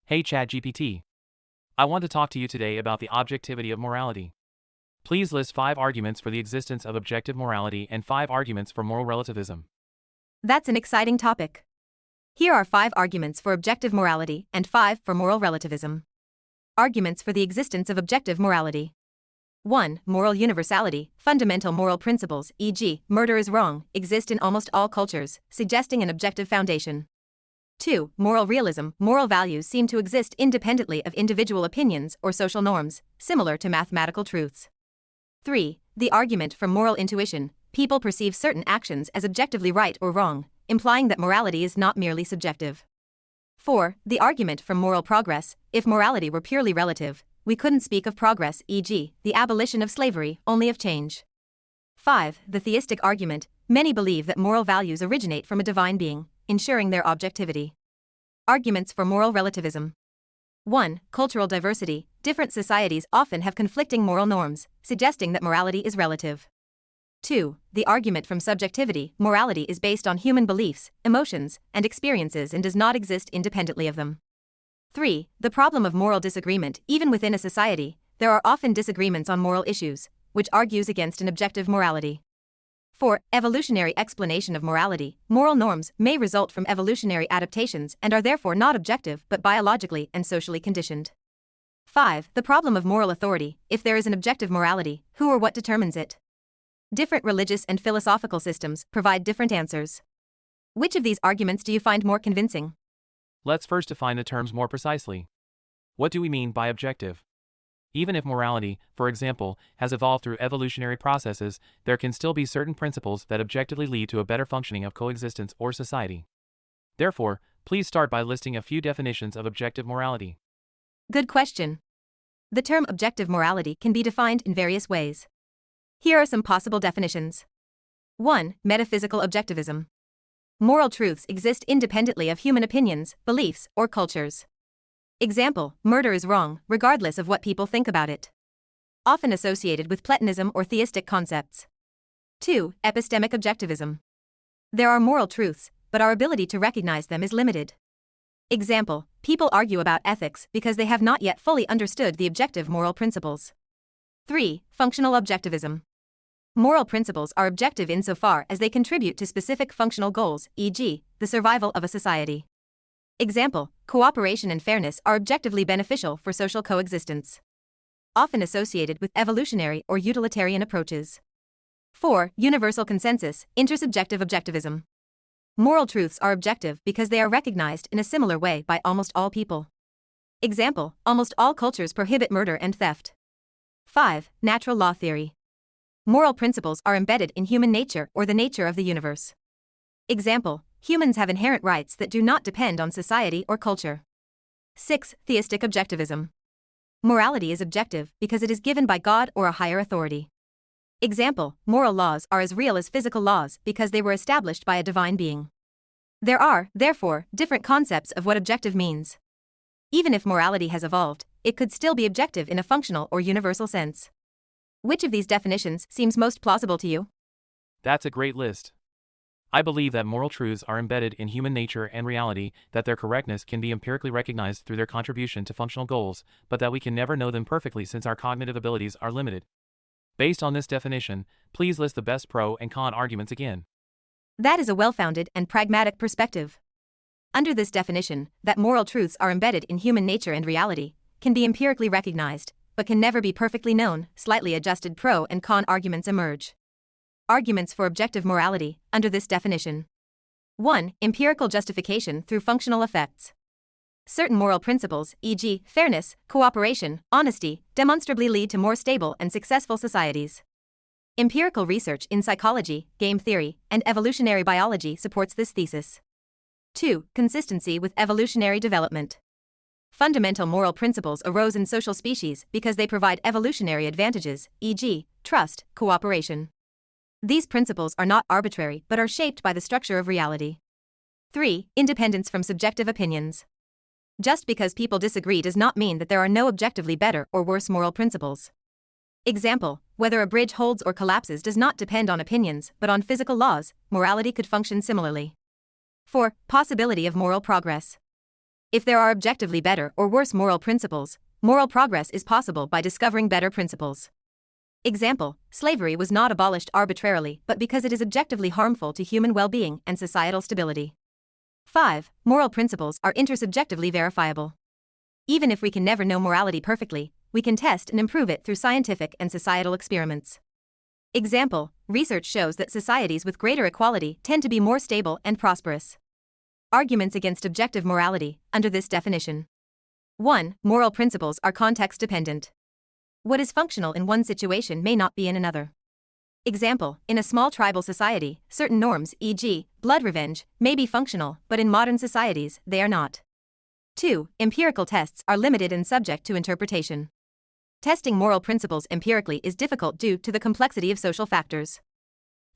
Hey ChatGPT. I want to talk to you today about the objectivity of morality. Please list 5 arguments for the existence of objective morality and 5 arguments for moral relativism. That's an exciting topic. Here are 5 arguments for objective morality and 5 for moral relativism. Arguments for the existence of objective morality. 1. Moral universality. Fundamental moral principles, e.g., murder is wrong, exist in almost all cultures, suggesting an objective foundation. 2. Moral realism. Moral values seem to exist independently of individual opinions or social norms, similar to mathematical truths. 3. The argument from moral intuition. People perceive certain actions as objectively right or wrong, implying that morality is not merely subjective. 4. The argument from moral progress. If morality were purely relative, we couldn't speak of progress, e.g., the abolition of slavery, only of change. 5. The theistic argument. Many believe that moral values originate from a divine being, ensuring their objectivity. Arguments for moral relativism. 1. Cultural diversity. Different societies often have conflicting moral norms, suggesting that morality is relative. 2. The argument from subjectivity. Morality is based on human beliefs, emotions, and experiences and does not exist independently of them. 3. The problem of moral disagreement. Even within a society, there are often disagreements on moral issues, which argues against an objective morality. 4. Evolutionary explanation of morality. Moral norms may result from evolutionary adaptations and are therefore not objective but biologically and socially conditioned. 5. The problem of moral authority. If there is an objective morality, who or what determines it? Different religious and philosophical systems provide different answers. Which of these arguments do you find more convincing? Let's first define the terms more precisely. What do we mean by objective? Even if morality, for example, has evolved through evolutionary processes, there can still be certain principles that objectively lead to a better functioning of coexistence or society. Therefore, please start by listing a few definitions of objective morality. Good question. The term objective morality can be defined in various ways. Here are some possible definitions. 1. Metaphysical objectivism. Moral truths exist independently of human opinions, beliefs, or cultures. Example: murder is wrong, regardless of what people think about it. Often associated with Platonism or theistic concepts. 2. Epistemic objectivism. There are moral truths, but our ability to recognize them is limited. Example: people argue about ethics because they have not yet fully understood the objective moral principles. 3. Functional objectivism. Moral principles are objective insofar as they contribute to specific functional goals, e.g., the survival of a society. Example: cooperation and fairness are objectively beneficial for social coexistence. Often associated with evolutionary or utilitarian approaches. 4. Universal consensus, intersubjective objectivism. Moral truths are objective because they are recognized in a similar way by almost all people. Example: almost all cultures prohibit murder and theft. 5. Natural law theory. Moral principles are embedded in human nature or the nature of the universe. Example: humans have inherent rights that do not depend on society or culture. 6. Theistic objectivism. Morality is objective because it is given by God or a higher authority. Example: moral laws are as real as physical laws because they were established by a divine being. There are, therefore, different concepts of what objective means. Even if morality has evolved, it could still be objective in a functional or universal sense. Which of these definitions seems most plausible to you? That's a great list. I believe that moral truths are embedded in human nature and reality, that their correctness can be empirically recognized through their contribution to functional goals, but that we can never know them perfectly since our cognitive abilities are limited. Based on this definition, please list the best pro and con arguments again. That is a well-founded and pragmatic perspective. Under this definition, that moral truths are embedded in human nature and reality, can be empirically recognized, but can never be perfectly known, slightly adjusted pro and con arguments emerge. Arguments for objective morality, under this definition. 1. Empirical justification through functional effects. Certain moral principles, e.g., fairness, cooperation, honesty, demonstrably lead to more stable and successful societies. Empirical research in psychology, game theory, and evolutionary biology supports this thesis. 2. Consistency with evolutionary development. Fundamental moral principles arose in social species because they provide evolutionary advantages, e.g., trust, cooperation. These principles are not arbitrary but are shaped by the structure of reality. 3. Independence from subjective opinions. Just because people disagree does not mean that there are no objectively better or worse moral principles. Example: whether a bridge holds or collapses does not depend on opinions but on physical laws. Morality could function similarly. 4. Possibility of moral progress. If there are objectively better or worse moral principles, moral progress is possible by discovering better principles. Example: slavery was not abolished arbitrarily but because it is objectively harmful to human well-being and societal stability. 5. Moral principles are intersubjectively verifiable. Even if we can never know morality perfectly, we can test and improve it through scientific and societal experiments. Example: research shows that societies with greater equality tend to be more stable and prosperous. Arguments against objective morality, under this definition. 1. Moral principles are context-dependent. What is functional in one situation may not be in another. Example: in a small tribal society, certain norms, e.g., blood revenge, may be functional, but in modern societies, they are not. 2. Empirical tests are limited and subject to interpretation. Testing moral principles empirically is difficult due to the complexity of social factors.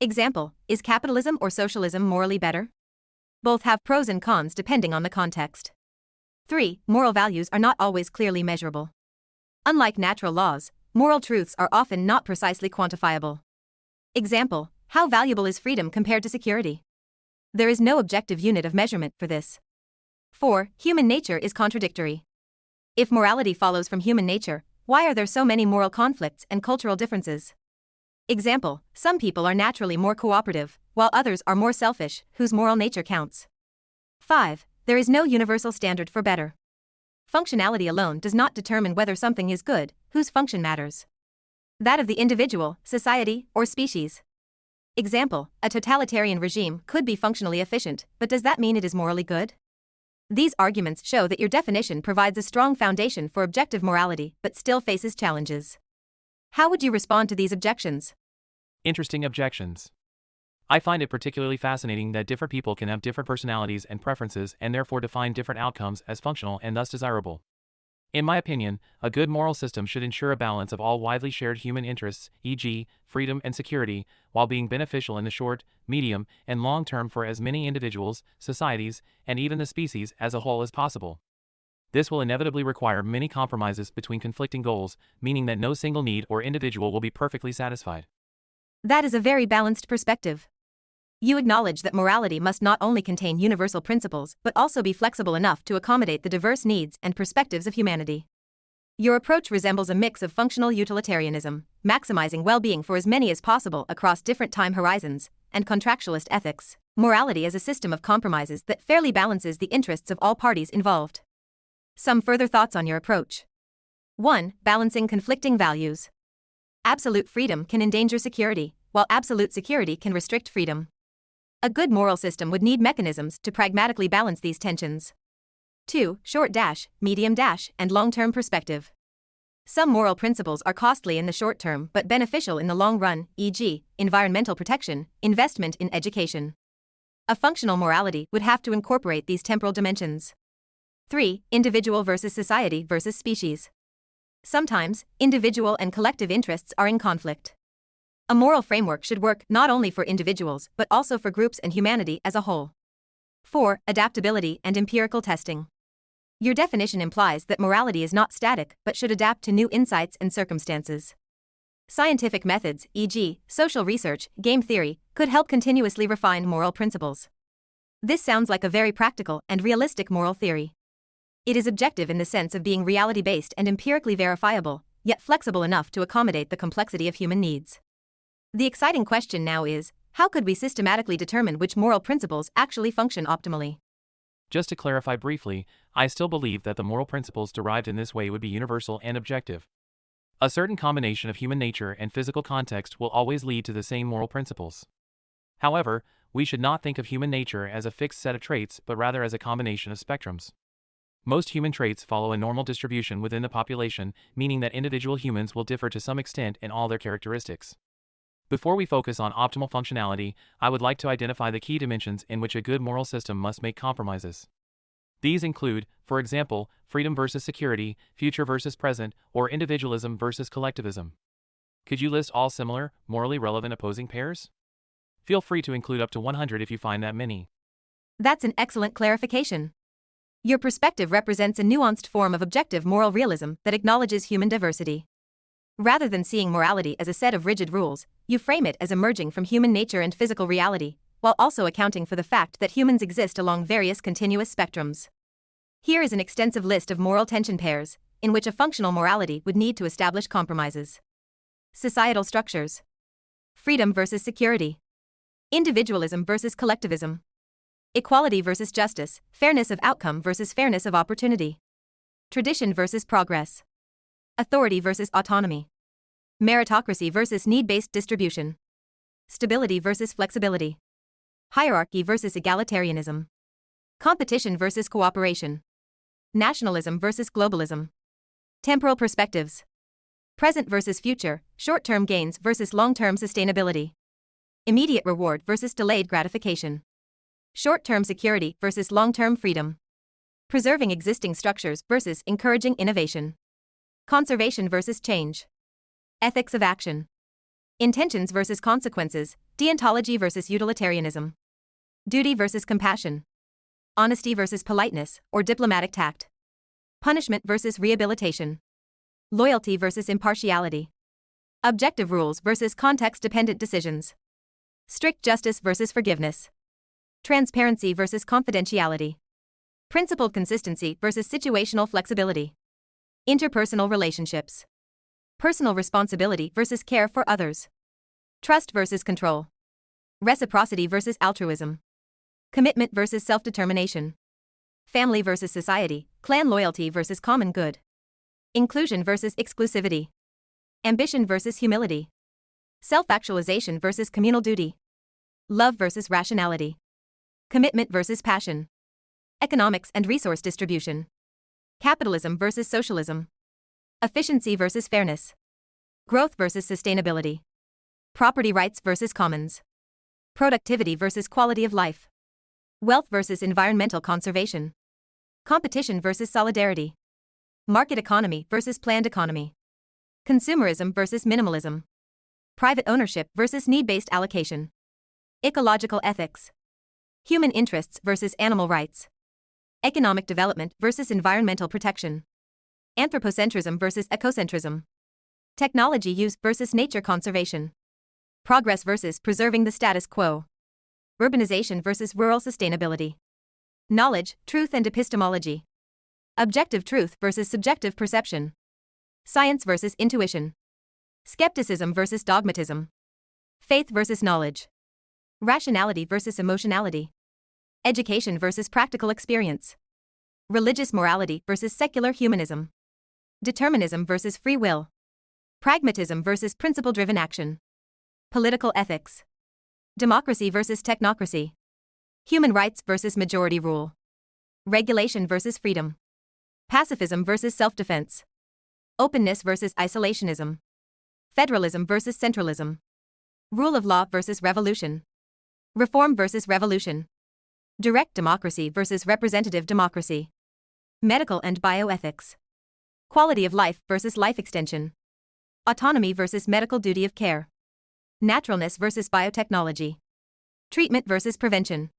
Example: is capitalism or socialism morally better? Both have pros and cons depending on the context. 3. Moral values are not always clearly measurable. Unlike natural laws, moral truths are often not precisely quantifiable. Example: how valuable is freedom compared to security? There is no objective unit of measurement for this. 4. Human nature is contradictory. If morality follows from human nature, why are there so many moral conflicts and cultural differences? Example: some people are naturally more cooperative, while others are more selfish, whose moral nature counts. 5. There is no universal standard for better. Functionality alone does not determine whether something is good, whose function matters. That of the individual, society, or species. Example: a totalitarian regime could be functionally efficient, but does that mean it is morally good? These arguments show that your definition provides a strong foundation for objective morality but still faces challenges. How would you respond to these objections? Interesting objections. I find it particularly fascinating that different people can have different personalities and preferences and therefore define different outcomes as functional and thus desirable. In my opinion, a good moral system should ensure a balance of all widely shared human interests, e.g., freedom and security, while being beneficial in the short, medium, and long term for as many individuals, societies, and even the species as a whole as possible. This will inevitably require many compromises between conflicting goals, meaning that no single need or individual will be perfectly satisfied. That is a very balanced perspective. You acknowledge that morality must not only contain universal principles but also be flexible enough to accommodate the diverse needs and perspectives of humanity. Your approach resembles a mix of functional utilitarianism, maximizing well-being for as many as possible across different time horizons, and contractualist ethics, morality as a system of compromises that fairly balances the interests of all parties involved. Some further thoughts on your approach. 1. Balancing conflicting values. Absolute freedom can endanger security, while absolute security can restrict freedom. A good moral system would need mechanisms to pragmatically balance these tensions. 2. Short dash, medium dash, and long-term perspective. Some moral principles are costly in the short term but beneficial in the long run, e.g., environmental protection, investment in education. A functional morality would have to incorporate these temporal dimensions. 3. Individual versus society versus species. Sometimes, individual and collective interests are in conflict. A moral framework should work not only for individuals but also for groups and humanity as a whole. 4. Adaptability and empirical testing. Your definition implies that morality is not static but should adapt to new insights and circumstances. Scientific methods, e.g., social research, game theory, could help continuously refine moral principles. This sounds like a very practical and realistic moral theory. It is objective in the sense of being reality-based and empirically verifiable, yet flexible enough to accommodate the complexity of human needs. The exciting question now is, how could we systematically determine which moral principles actually function optimally? Just to clarify briefly, I still believe that the moral principles derived in this way would be universal and objective. A certain combination of human nature and physical context will always lead to the same moral principles. However, we should not think of human nature as a fixed set of traits but rather as a combination of spectrums. Most human traits follow a normal distribution within the population, meaning that individual humans will differ to some extent in all their characteristics. Before we focus on optimal functionality, I would like to identify the key dimensions in which a good moral system must make compromises. These include, for example, freedom versus security, future versus present, or individualism versus collectivism. Could you list all similar, morally relevant opposing pairs? Feel free to include up to 100 if you find that many. That's an excellent clarification. Your perspective represents a nuanced form of objective moral realism that acknowledges human diversity. Rather than seeing morality as a set of rigid rules, you frame it as emerging from human nature and physical reality, while also accounting for the fact that humans exist along various continuous spectrums. Here is an extensive list of moral tension pairs, in which a functional morality would need to establish compromises. Societal structures. Freedom versus security. Individualism versus collectivism. Equality versus justice, fairness of outcome versus fairness of opportunity. Tradition versus progress. Authority versus autonomy. Meritocracy versus need-based distribution. Stability versus flexibility. Hierarchy versus egalitarianism. Competition versus cooperation. Nationalism versus globalism. Temporal perspectives. Present versus future, short-term gains versus long-term sustainability. Immediate reward versus delayed gratification. Short-term security versus long-term freedom. Preserving existing structures versus encouraging innovation. Conservation versus change. Ethics of action. Intentions versus consequences, deontology versus utilitarianism. Duty versus compassion. Honesty versus politeness, or diplomatic tact. Punishment versus rehabilitation. Loyalty versus impartiality. Objective rules versus context-dependent decisions. Strict justice versus forgiveness. Transparency versus confidentiality. Principled consistency versus situational flexibility. Interpersonal relationships. Personal responsibility versus care for others. Trust versus control. Reciprocity versus altruism. Commitment versus self-determination. Family versus society, clan loyalty versus common good. Inclusion versus exclusivity. Ambition versus humility. Self-actualization versus communal duty. Love versus rationality. Commitment versus passion. Economics and resource distribution. Capitalism versus socialism. Efficiency versus fairness. Growth versus sustainability. Property rights versus commons. Productivity versus quality of life. Wealth versus environmental conservation. Competition versus solidarity. Market economy versus planned economy. Consumerism versus minimalism. Private ownership versus need-based allocation. Ecological ethics. Human interests versus animal rights. Economic development versus environmental protection. Anthropocentrism versus ecocentrism. Technology use versus nature conservation. Progress versus preserving the status quo. Urbanization versus rural sustainability. Knowledge, truth and epistemology. Objective truth versus subjective perception. Science versus intuition. Skepticism versus dogmatism. Faith versus knowledge. Rationality versus emotionality. Education versus practical experience. Religious morality versus secular humanism. Determinism versus free will. Pragmatism versus principle-driven action. Political ethics. Democracy versus technocracy. Human rights versus majority rule. Regulation versus freedom. Pacifism versus self-defense. Openness versus isolationism. Federalism versus centralism. Rule of law versus revolution. Reform versus revolution. Direct democracy versus representative democracy. Medical and bioethics. Quality of life versus life extension. Autonomy versus medical duty of care. Naturalness versus biotechnology. Treatment versus prevention.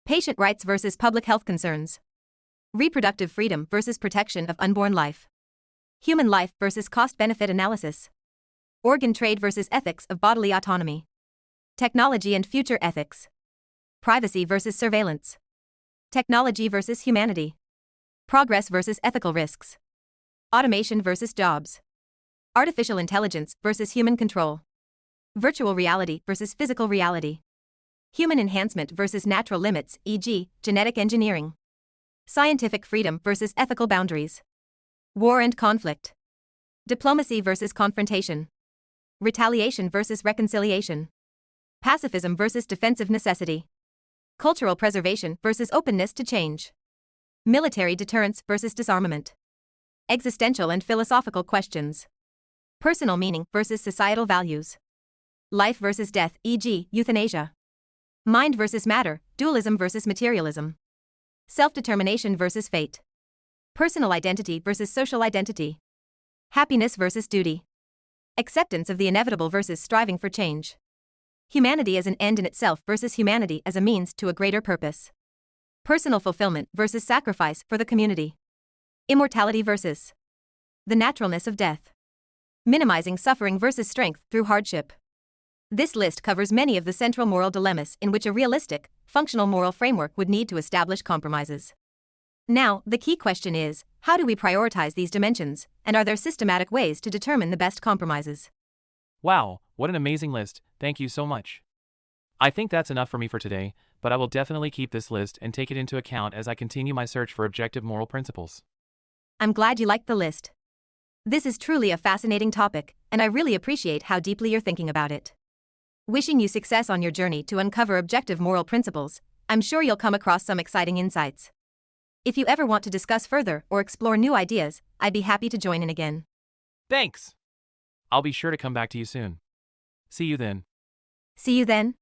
Patient rights versus public health concerns. Reproductive freedom versus protection of unborn life. Human life versus cost-benefit analysis. Organ trade versus ethics of bodily autonomy. Technology and future ethics. Privacy versus surveillance. Technology versus humanity. Progress versus ethical risks. Automation versus jobs. Artificial intelligence versus human control. Virtual reality versus physical reality. Human enhancement versus natural limits, e.g., genetic engineering. Scientific freedom versus ethical boundaries. War and conflict. Diplomacy versus confrontation. Retaliation versus reconciliation. Pacifism versus defensive necessity. Cultural preservation versus openness to change. Military deterrence versus disarmament. Existential and philosophical questions. Personal meaning versus societal values. Life versus death, e.g., euthanasia. Mind versus matter, dualism versus materialism. Self-determination versus fate. Personal identity versus social identity. Happiness versus duty. Acceptance of the inevitable versus striving for change. Humanity as an end in itself versus humanity as a means to a greater purpose. Personal fulfillment versus sacrifice for the community. Immortality versus the naturalness of death. Minimizing suffering versus strength through hardship. This list covers many of the central moral dilemmas in which a realistic, functional moral framework would need to establish compromises. Now, the key question is, how do we prioritize these dimensions, and are there systematic ways to determine the best compromises? Wow, what an amazing list, thank you so much. I think that's enough for me for today, but I will definitely keep this list and take it into account as I continue my search for objective moral principles. I'm glad you liked the list. This is truly a fascinating topic, and I really appreciate how deeply you're thinking about it. Wishing you success on your journey to uncover objective moral principles, I'm sure you'll come across some exciting insights. If you ever want to discuss further or explore new ideas, I'd be happy to join in again. Thanks! I'll be sure to come back to you soon. See you then. See you then.